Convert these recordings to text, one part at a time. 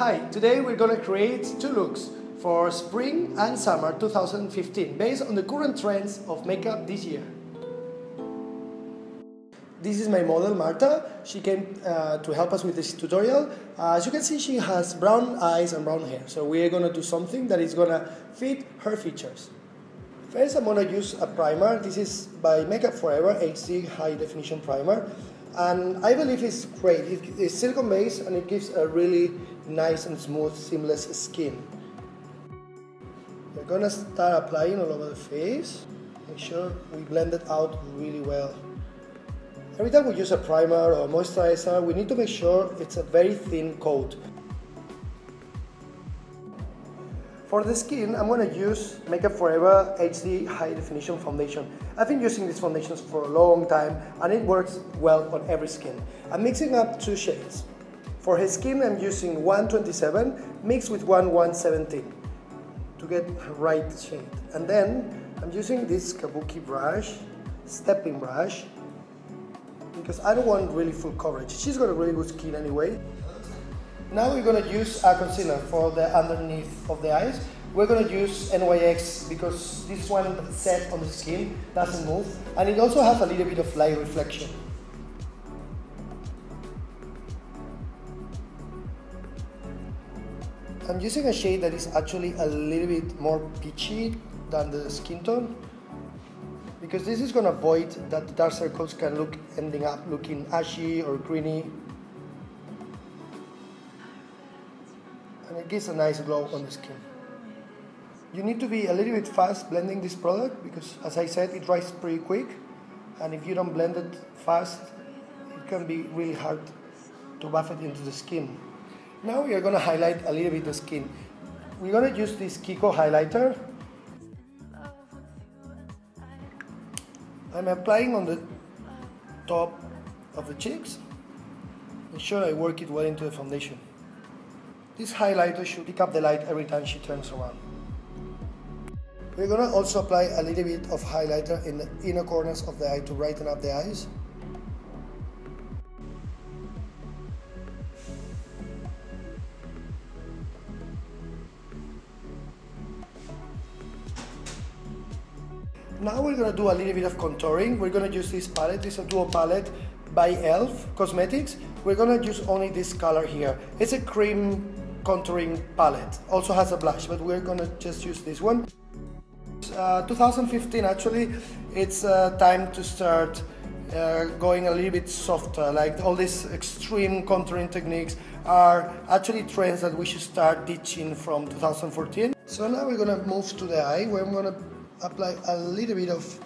Hi, today we're going to create two looks for spring and summer 2015 based on the current trends of makeup this year. This is my model Marta. She came to help us with this tutorial. As you can see, she has brown eyes and brown hair, so we're going to do something that is going to fit her features. First, I'm going to use a primer. This is by Makeup Forever HD High Definition Primer, and I believe it's great. It's silicone based and it gives a really nice and smooth, seamless skin. We're going to start applying all over the face. Make sure we blend it out really well. Every time we use a primer or moisturizer, we need to make sure it's a very thin coat. For the skin, I'm going to use Makeup Forever HD High Definition Foundation. I've been using these foundations for a long time and it works well on every skin. I'm mixing up two shades. For her skin, I'm using 127 mixed with 117 to get the right shade. And then I'm using this kabuki brush, stepping brush, because I don't want really full coverage. She's got a really good skin anyway. Now we're going to use a concealer for the underneath of the eyes. We're going to use NYX because this one set on the skin doesn't move, and it also has a little bit of light reflection. I'm using a shade that is actually a little bit more peachy than the skin tone, because this is going to avoid that the dark circles can ending up looking ashy or greeny. And it gives a nice glow on the skin. You need to be a little bit fast blending this product because, as I said, it dries pretty quick, and if you don't blend it fast, it can be really hard to buff it into the skin. Now we are going to highlight a little bit the skin. We're going to use this Kiko highlighter. I'm applying on the top of the cheeks. Make sure I work it well into the foundation. This highlighter should pick up the light every time she turns around. We're going to also apply a little bit of highlighter in the inner corners of the eye to brighten up the eyes. Now we're going to do a little bit of contouring. We're going to use this palette. This is a duo palette by e.l.f. Cosmetics. We're going to use only this color here. It's a cream contouring palette. Also has a blush, but we're going to just use this one. 2015 actually, it's time to start going a little bit softer. Like all these extreme contouring techniques are actually trends that we should start ditching from 2014. So now we're going to move to the eye, where I'm going to apply a little bit of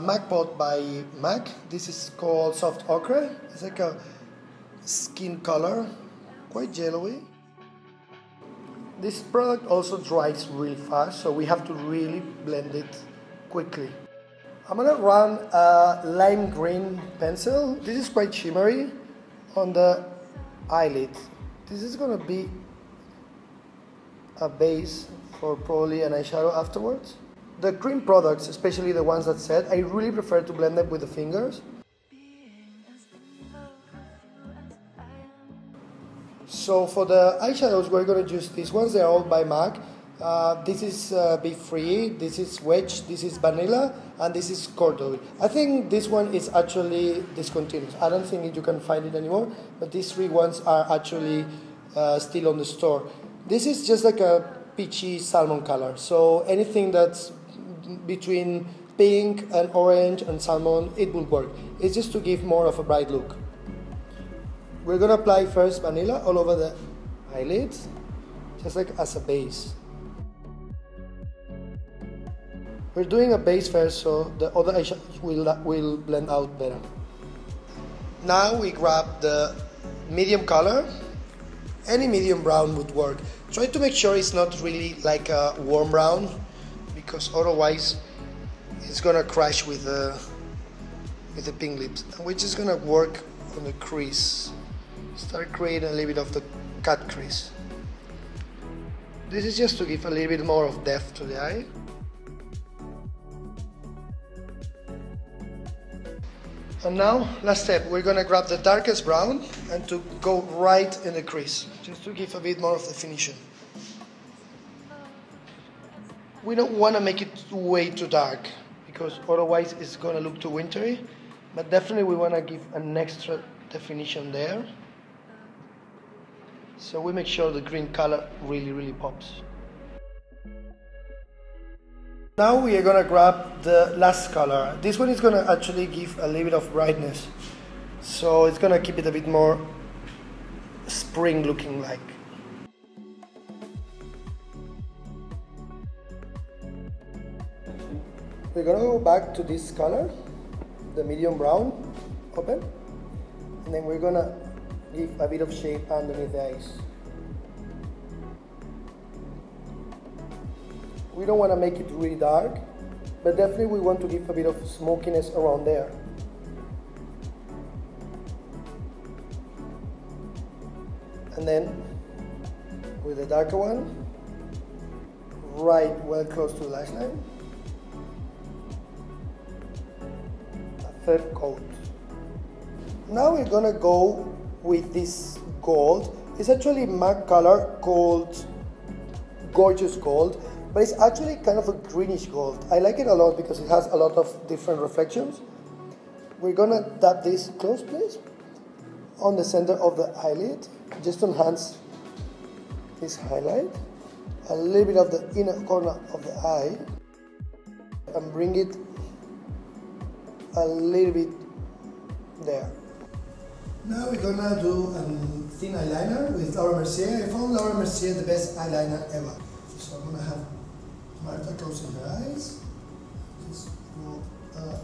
MAC Pot by MAC. This is called Soft Ochre. It's like a skin color, quite yellowy. This product also dries really fast, so we have to really blend it quickly. I'm gonna run a lime green pencil. This is quite shimmery on the eyelid. This is gonna be a base for probably an eyeshadow afterwards. The cream products, especially the ones that set, I really prefer to blend them with the fingers. So for the eyeshadows, we're going to use these ones. They're all by MAC. This is Be Free, this is Wedge, this is Vanilla, and this is Cordova. I think this one is actually discontinued. I don't think you can find it anymore, but these three ones are actually still on the store. This is just like a peachy salmon color, so anything that's between pink and orange and salmon, it will work. It's just to give more of a bright look. We're going to apply first Vanilla all over the eyelids, just like as a base. We're doing a base first, so the other eyeshadows will blend out better. Now we grab the medium color. Any medium brown would work. Try to make sure it's not really like a warm brown, because otherwise it's gonna crash with the pink lips. And we're just gonna work on the crease. Start creating a little bit of the cut crease. This is just to give a little bit more of depth to the eye. And now, last step, we're gonna grab the darkest brown and to go right in the crease, just to give a bit more of definition. We don't wanna make it way too dark, because otherwise it's gonna look too wintry, but definitely we wanna give an extra definition there. So we make sure the green color really pops. Now we are gonna grab the last color. This one is gonna actually give a little bit of brightness. So it's gonna keep it a bit more spring looking like. We're gonna go back to this color, the medium brown, open. And then we're gonna give a bit of shade underneath the eyes. We don't want to make it really dark, but definitely we want to give a bit of smokiness around there. And then with the darker one, right well close to the lash line, a third coat. Now we're gonna go with this gold. It's actually a matte color called Gorgeous Gold, but it's actually kind of a greenish gold. I like it a lot because it has a lot of different reflections. We're gonna dab this close, please, on the center of the eyelid, just to enhance this highlight. A little bit of the inner corner of the eye, and bring it a little bit there. Now we're gonna do a thin eyeliner with Laura Mercier. I found Laura Mercier the best eyeliner ever. So I'm gonna have Martha closing her eyes. Just draw a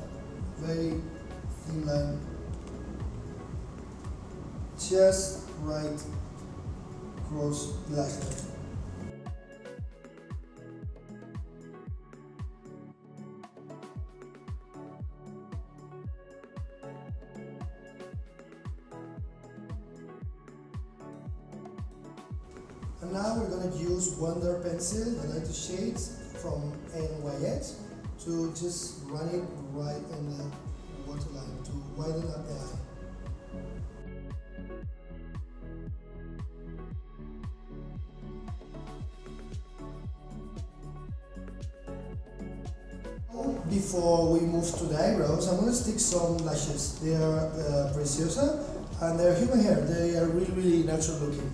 very thin line, just right across the lash line. And now we're going to use Wonder Pencil, the lightest shades from NYX, to just run it right in the waterline to widen up the eye. Before we move to the eyebrows, I'm going to stick some lashes. They are Preciosa and they're human hair. They are really natural looking.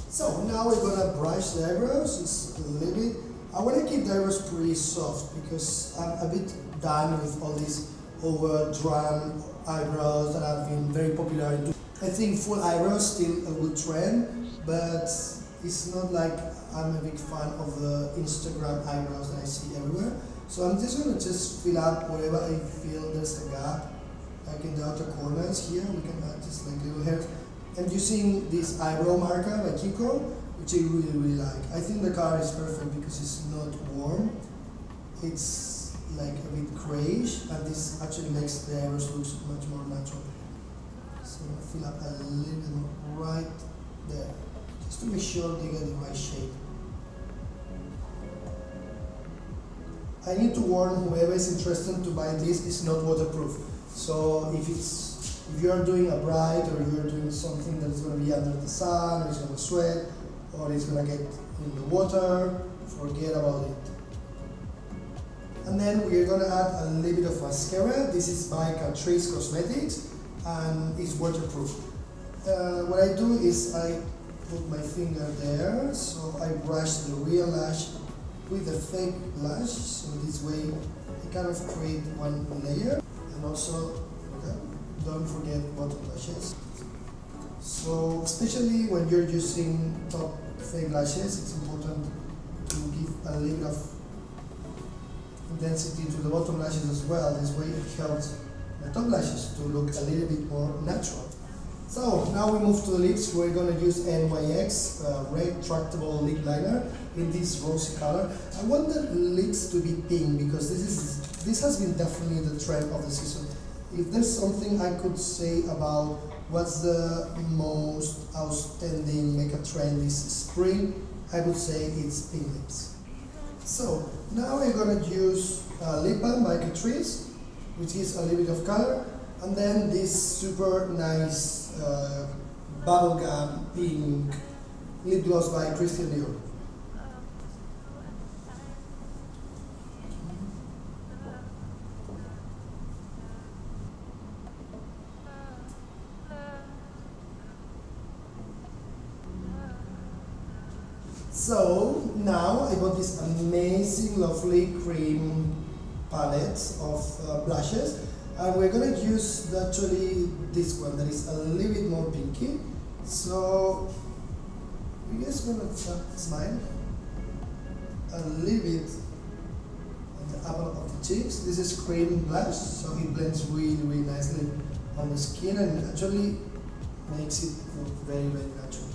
So now we're gonna brush the eyebrows just a little bit. I want to keep the eyebrows pretty soft because I'm a bit done with all these overdrawn eyebrows that have been very popular. I think full eyebrows still a good trend, but it's not like I'm a big fan of the Instagram eyebrows that I see everywhere. So I'm just gonna fill up wherever I feel there's a gap, like in the outer corners here. We can add just like little hairs. I'm using this eyebrow marker by Kiko, which I really like. I think the color is perfect because it's not warm. It's like a bit grayish, and this actually makes the eyebrows look much more natural. So I'm gonna fill up a little bit more right there, just to make sure they get the right shape. I need to warn whoever is interested to buy this, it's not waterproof. So if you are doing a bride or you are doing something that is going to be under the sun, or it's going to sweat, or it's going to get in the water, forget about it. And then we are going to add a little bit of mascara. This is by Catrice Cosmetics and it's waterproof. What I do is I put my finger there, so I brush the real lash with the fake lash, so this way I kind of create one layer. And also, don't forget bottom lashes. So especially when you're using top fake lashes, it's important to give a little of intensity to the bottom lashes as well. This way it helps the top lashes to look a little bit more natural. So now we move to the lips. We're going to use NYX retractable lip liner in this rosy color. I want the lips to be pink because this has been definitely the trend of the season. If there's something I could say about what's the most outstanding makeup trend this spring, I would say it's pink lips. So now we're going to use lip balm by Catrice, which gives a little bit of color. And then this super nice bubblegum pink lip gloss by Christian Dior. So now I got this amazing, lovely cream palette of blushes, and we're gonna use actually this one that is a little bit more pinky. So we're just gonna smile a little bit on the apple of the cheeks. This is cream blush, so it blends really, really nicely on the skin and actually makes it look very, very natural.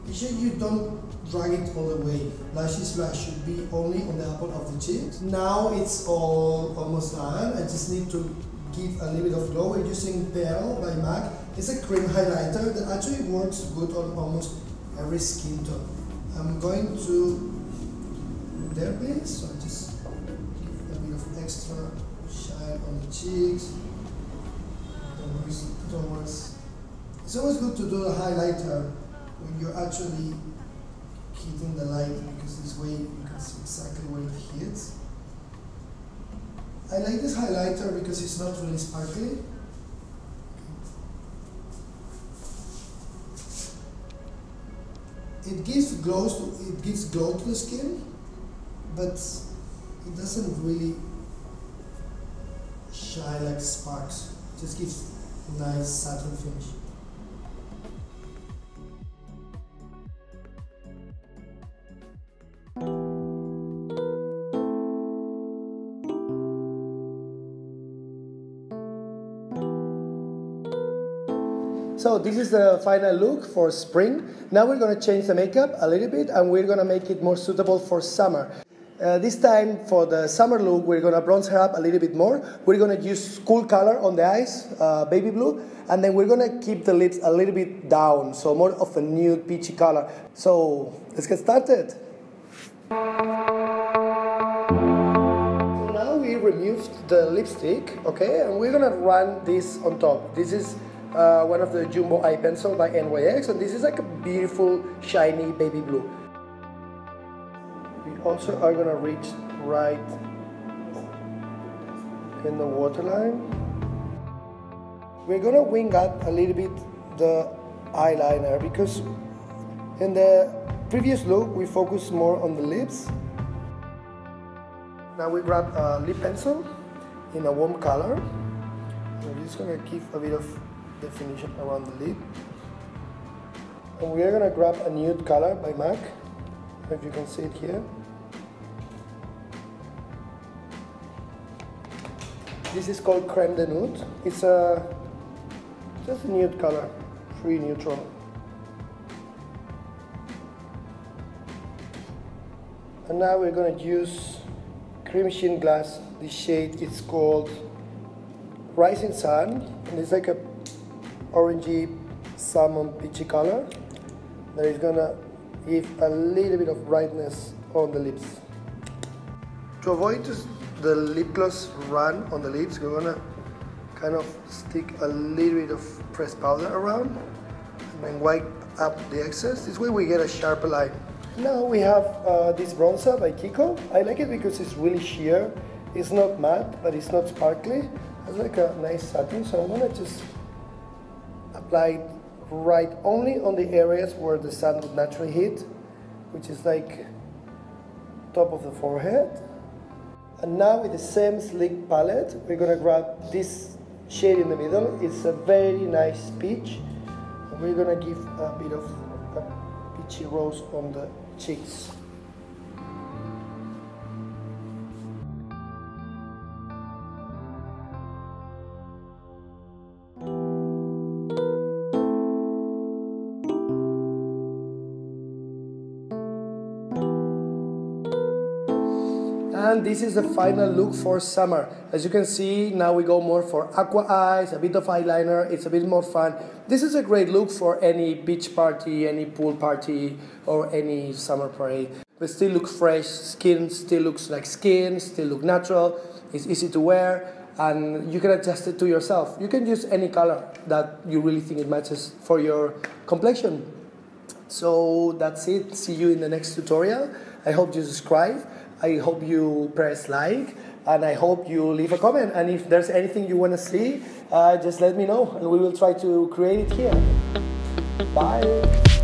Be sure you don't drag it all the way. Blushy blush should be only on the apple of the cheek. Now it's all almost done. I just need to give a little bit of glow. We're using Pearl by MAC. It's a cream highlighter that actually works good on almost every skin tone. I'm going to there please. So just give a bit of extra shine on the cheeks. It's always good to do a highlighter when you're actually hitting the light, because this way you can see exactly where it hits. I like this highlighter because it's not really sparkly. It gives glow to the skin, but it doesn't really shine like sparks. It just gives a nice satin finish. So this is the final look for spring. Now we're going to change the makeup a little bit and we're going to make it more suitable for summer. This time for the summer look we're going to bronze her up a little bit more. We're going to use cool color on the eyes, baby blue, and then we're going to keep the lips a little bit down, so more of a nude peachy color. So let's get started. So now we removed the lipstick, okay, and we're going to run this on top. This is one of the Jumbo Eye Pencil by NYX, and this is like a beautiful shiny baby blue. We also are going to reach right in the waterline. We're going to wing up a little bit the eyeliner because in the previous look we focused more on the lips. Now we grab a lip pencil in a warm color. We're just going to give a bit of definition around the lip, and we are going to grab a nude color by MAC, if you can see it here. This is called Creme de Nude. It's just a nude color, free neutral. And now we're going to use Cream Sheen Glass. This shade is called Rising Sun, and it's like a orangey salmon peachy color that is gonna give a little bit of brightness on the lips. To avoid the lip gloss run on the lips, we're gonna kind of stick a little bit of pressed powder around and then wipe up the excess. This way we get a sharper line. Now we have this bronzer by Kiko. I like it because it's really sheer. It's not matte, but it's not sparkly. It's like a nice satin, so I'm gonna just apply it right only on the areas where the sun would naturally hit, which is like top of the forehead. And now with the same sleek palette, we're gonna grab this shade in the middle. It's a very nice peach. And we're gonna give a bit of a peachy rose on the cheeks. And this is the final look for summer. As you can see, now we go more for aqua eyes, a bit of eyeliner, it's a bit more fun. This is a great look for any beach party, any pool party, or any summer parade. But still look fresh, skin still looks like skin, still look natural, it's easy to wear, and you can adjust it to yourself. You can use any color that you really think it matches for your complexion. So that's it. See you in the next tutorial. I hope you subscribe. I hope you press like, and I hope you leave a comment. And if there's anything you want to see, just let me know, and we will try to create it here. Bye.